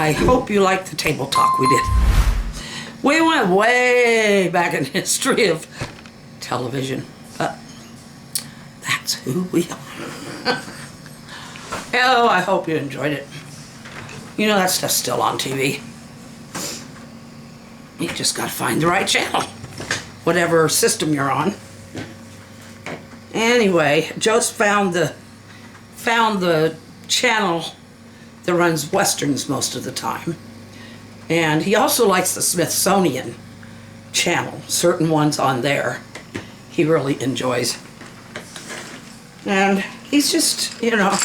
I hope you liked the table talk we did. We went way back in history of television, but that's who we are. Oh, I hope you enjoyed it. You know that stuff's still on TV. You just gotta find the right channel, whatever system you're on. Anyway, Joe's found the channel that runs westerns most of the time, and he also likes the Smithsonian channel. Certain ones on there he really enjoys, and he's just, you know,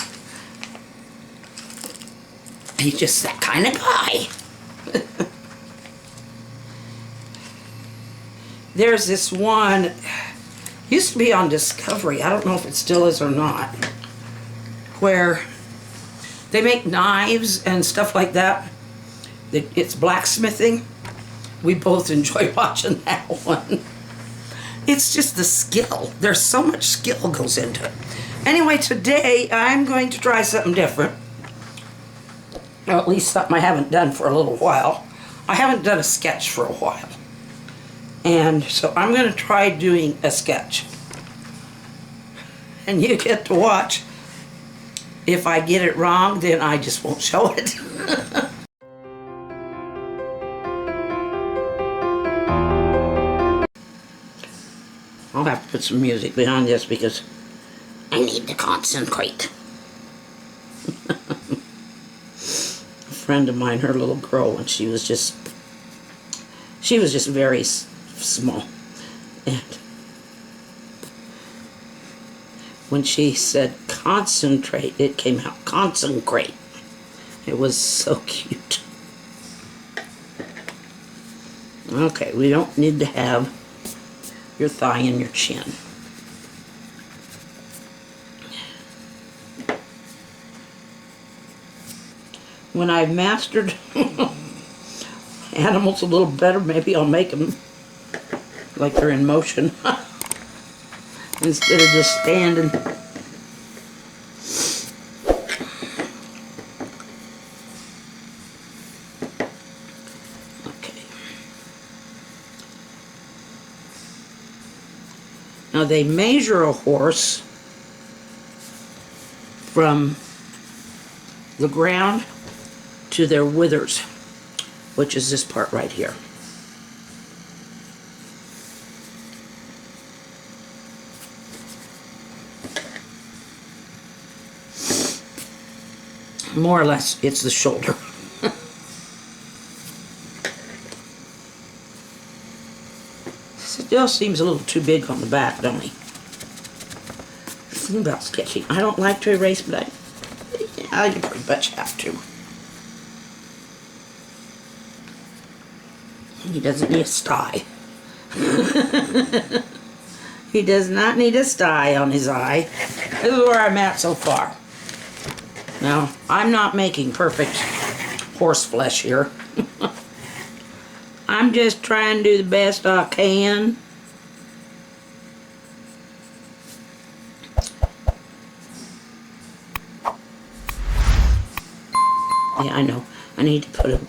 he's just that kind of guy. There's this one, used to be on Discovery, I don't know if it still is or not, where they make knives and stuff like that. It's blacksmithing. We both enjoy watching that one. It's just the skill. There's so much skill goes into it. Anyway, today I'm going to try something different. Or at least something I haven't done for a little while. I haven't done a sketch for a while. And so I'm going to try doing a sketch. And you get to watch. If I get it wrong, then I just won't show it. I'll have to put some music behind this because I need to concentrate. A friend of mine, her little girl, when she was just very small, and when she said concentrate, it came out concentrate. It was so cute. Okay, we don't need to have your thigh and your chin. When I've mastered animals a little better, maybe I'll make them like they're in motion instead of just standing. Okay. Now they measure a horse from the ground to their withers, which is this part right here. More or less, it's the shoulder. Still seems a little too big on the back, don't he? Something about sketching. I don't like to erase, but yeah, you pretty much have to. He doesn't need a sty. He does not need a sty on his eye. This is where I'm at so far. Now, I'm not making perfect horse flesh here. I'm just trying to do the best I can. Yeah, I know. I need to put a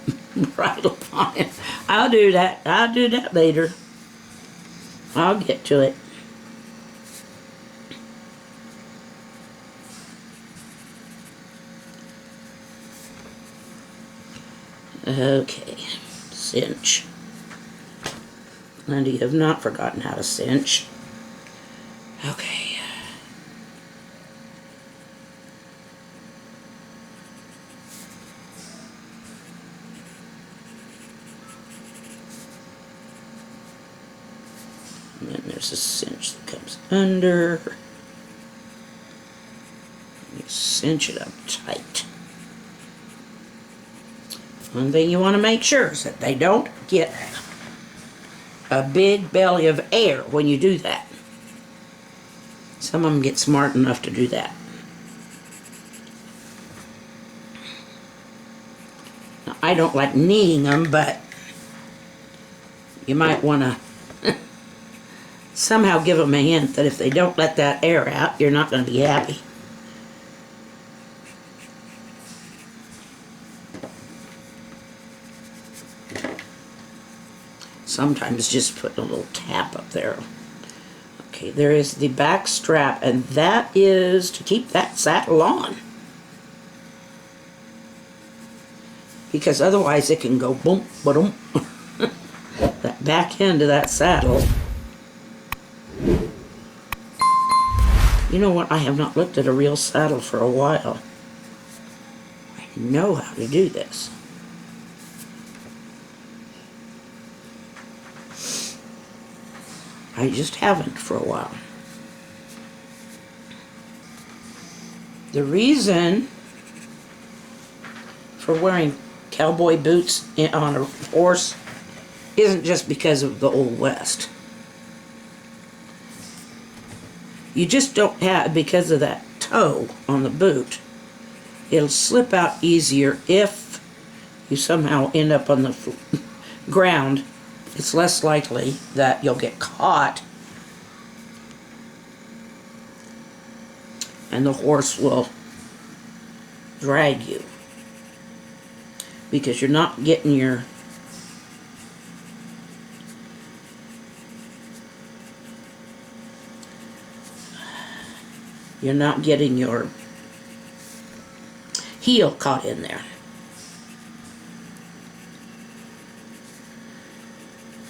bridle on it. I'll do that. I'll do that later. I'll get to it. Okay, cinch. Glenda, you have not forgotten how to cinch. Okay. And then there's a cinch that comes under. You cinch it up tight. One thing you want to make sure is that they don't get a big belly of air when you do that. Some of them get smart enough to do that. Now, I don't like kneeing them, but you might want to somehow give them a hint that if they don't let that air out, you're not going to be happy. Sometimes just put a little tap up there. Okay, there is the back strap, and that is to keep that saddle on. Because otherwise it can go boom, ba-dum. That back end of that saddle. You know what? I have not looked at a real saddle for a while. I know how to do this. I just haven't for a while. The reason for wearing cowboy boots on a horse isn't just because of the Old West. You just don't have, because of that toe on the boot, it'll slip out easier if you somehow end up on the ground. It's less likely that you'll get caught and the horse will drag you, because you're not getting your heel caught in there.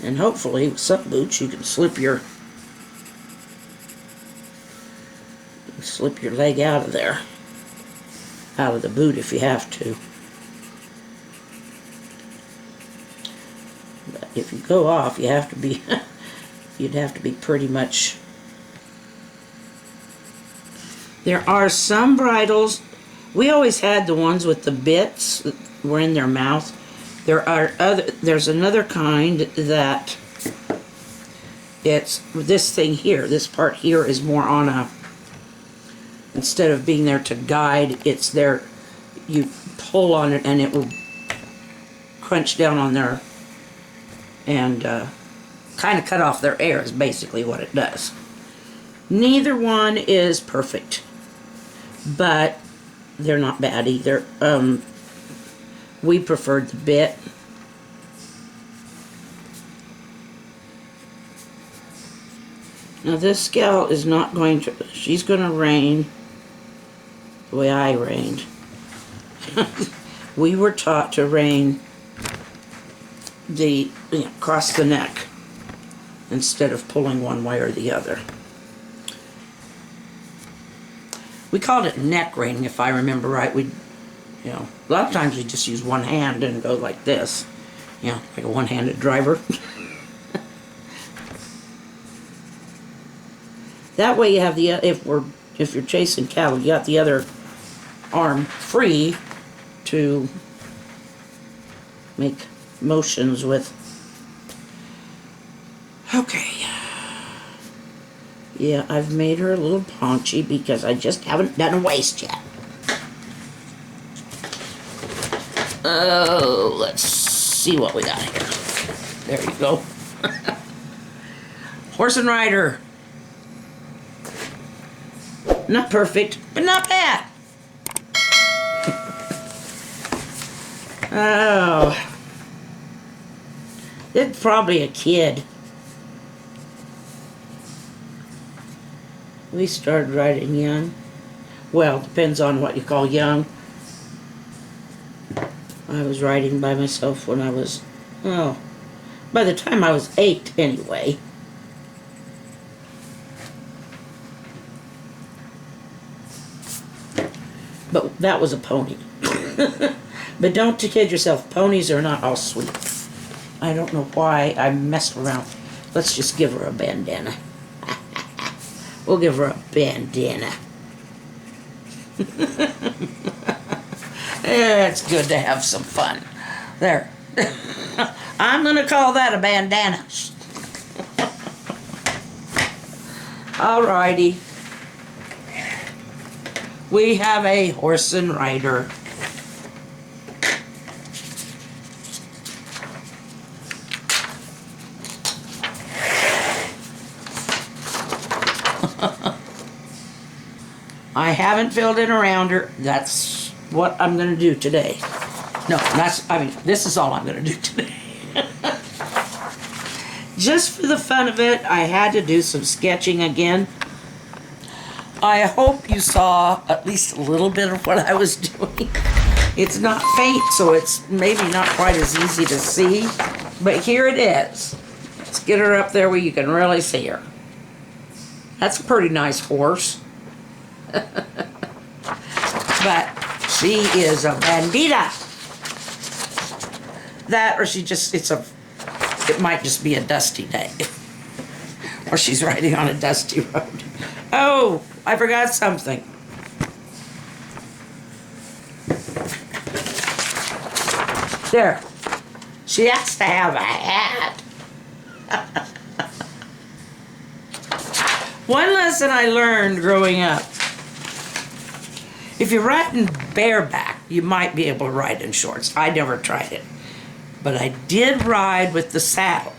And hopefully with some boots you can slip your leg out of there, out of the boot if you have to. But if you go off, you have to be you'd have to be pretty much. There are some bridles. We always had the ones with the bits that were in their mouth. There's another kind that it's this thing here. This part here is more on a, instead of being there to guide, it's there, you pull on it and it will crunch down on there and kind of cut off their air is basically what it does. Neither one is perfect, but they're not bad either. We preferred the bit. Now this gal is not going to, she's going to rein the way I reined. We were taught to rein across the neck instead of pulling one way or the other. We called it neck reining, if I remember right. A lot of times we just use one hand and go like this, like a one-handed driver. That way you have the, if you're chasing cattle, you got the other arm free to make motions with. Okay. Yeah, I've made her a little paunchy because I just haven't done a waist yet. Oh, let's see what we got here. There you go. Horse and rider. Not perfect, but not bad. Oh. It's probably a kid. We started riding young. Well, depends on what you call young. I was riding by myself when I was, by the time I was 8 anyway. But that was a pony. But don't kid yourself, ponies are not all sweet. I don't know why I messed around. Let's just give her a bandana. We'll give her a bandana. It's good to have some fun. There. I'm going to call that a bandana. Alrighty. We have a horse and rider. I haven't filled in around her. That's what I'm going to do today. No, this is all I'm going to do today. just for the fun of it, I had to do some sketching again. I hope you saw at least a little bit of what I was doing. It's not faint, so it's maybe not quite as easy to see, but here it is. Let's get her up there where you can really see her. That's a pretty nice horse. But she is a bandita. That, or it might just be a dusty day. Or she's riding on a dusty road. Oh, I forgot something. There. She has to have a hat. One lesson I learned growing up. If you're riding bareback, you might be able to ride in shorts. I never tried it. But I did ride with the saddle.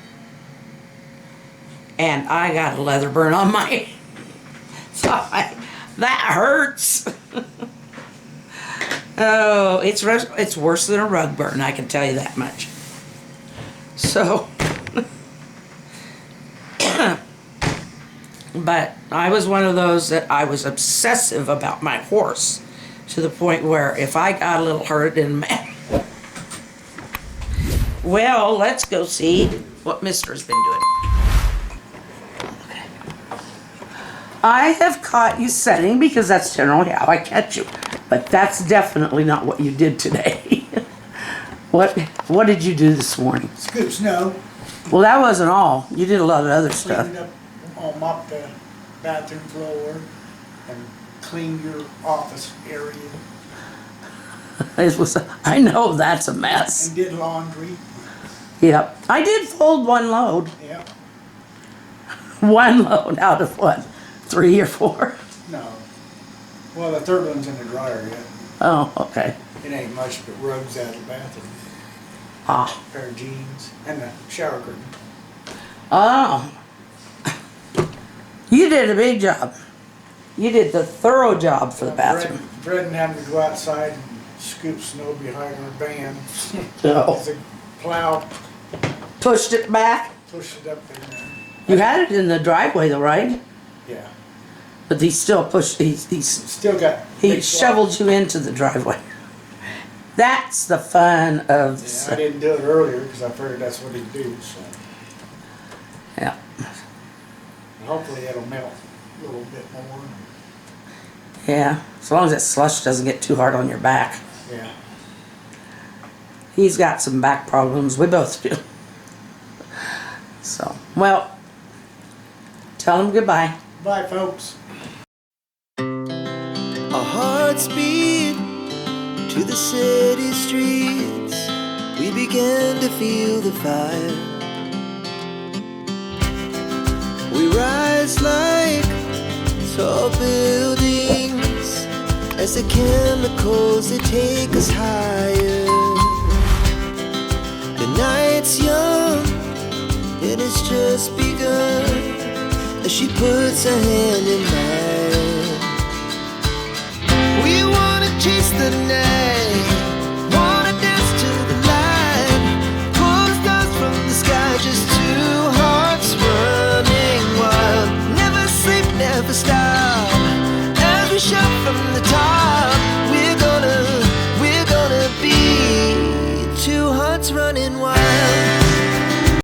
And I got a leather burn on my... that hurts. Oh, it's worse than a rug burn, I can tell you that much. So... But I was one of those that I was obsessive about my horse, to the point where if I got a little hurt, it didn't matter. Well, let's go see what Mister's been doing. Okay. I have caught you setting because that's generally how I catch you, but that's definitely not what you did today. What did you do this morning? Scoop snow. Well, that wasn't all. You did a lot of other stuff. Cleaned up, mop the bathroom floor and cleaned your office area. I know that's a mess. And did laundry. Yep. I did fold one load. Yep. One load out of what? 3 or 4? No. Well, the third one's in the dryer yet. Oh, okay. It ain't much but rugs out of the bathroom. Ah. A pair of jeans and the shower curtain. Oh. You did a big job. You did the thorough job for the bathroom. Bread having to go outside and scoop snow behind our van. Oh. The plow Pushed it back? pushed it up there. You had it in the driveway though, right? Yeah. But he still pushed, he Still got. shoveled you into the driveway. That's the fun of... Yeah, I didn't do it earlier because I figured that's what he'd do, so. Yeah. Hopefully it'll melt a little bit more. Yeah, as long as that slush doesn't get too hard on your back. Yeah. He's got some back problems. We both do. So, well, tell him goodbye. Bye, folks. Our hearts beat to the city streets. We began to feel the fire. We rise like tall buildings as the chemicals, they take us higher. The night's young and it's just begun as she puts her hand in mine. We wanna chase the night, wanna dance to the light, pull the stars from the sky, just two hearts running wild. Never sleep, never stop, as we shout from the top.